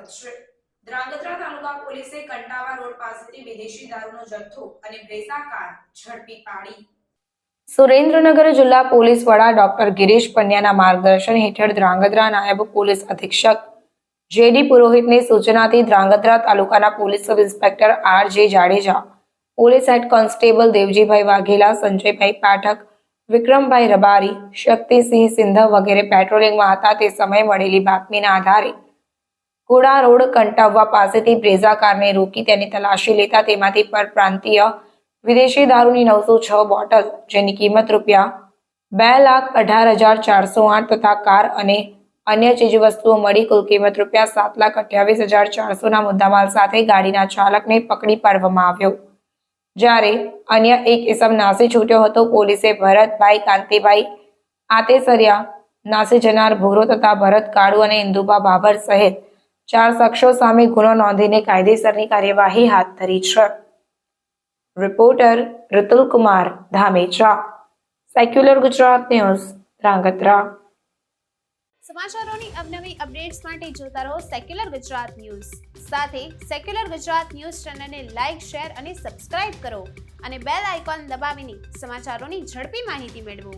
વધશે। ધ્રાંગધ્રા તાલુકા પોલીસે કંટાવા રોડ પાસેથી વિદેશી દારૂનો જથ્થો અને બ્રેઝા કાર ઝડપી પાડી। સુરેન્દ્રનગર જિલ્લા પોલીસ વડા ડોક્ટર ગિરીશ પંડ્યાના માર્ગદર્શન હેઠળ ધ્રાંગધ્રા નાયબ પોલીસ અધિક્ષક જેડી પુરોહિતની સૂચનાથી ધ્રાંગધ્રા તાલુકાના પોલીસ સબ ઇન્સ્પેક્ટર આર.જે. Jadeja, police head constable Devjibhai Vaghela, Sanjaybhai Pathak, Vikrambhai Rabari, Shaktisinh Sindh વગેરે પેટ્રોલિંગમાં હતા। તે સમયે મળેલી બાતમીના આધારે કુડા રોડ કંટાવવા પાસેથી બ્રેઝા કારને રોકી તેની તલાશી લેતા તેમાંથી પરપ્રાંતીય વિદેશી દારૂની 906 બોટલ, જેની કિંમત ₹2,18,408 તથા કાર અને અન્ય ચીજવસ્તુઓ મળી કુલ કિંમત ₹7,28,400ના મુદ્દામાલ સાથે ગાડીના ચાલકને પકડી પાડવામાં આવ્યો, જ્યારે અન્ય એક ઇસમ નાસી છૂટ્યો હતો। પોલીસે ભરતભાઈ કાંતિભાઈ આતેસરિયા નાસી જનાર ભૂરો તથા ભરત કાળુ અને ઇન્દુબા બાબર સહિત 4 શખ્સો સામે ગુનો નોંધીને કાયદેસરની કાર્યવાહી હાથ ધરી છે। Reporter Rutul Kumar Dhamecha, secular Gujarat news, Dhrangadhra. સમાચારોની અવનવી અપડેટ્સ માટે જોતા રહો સેક્યુલર ગુજરાત ન્યૂઝ। સાથે સેક્યુલર ગુજરાત ન્યૂઝ ચેનલને લાઇક, શેર અને સબસ્ક્રાઇબ કરો અને બેલ આઇકોન દબાવીને સમાચારોની ઝડપી માહિતી મેળવો।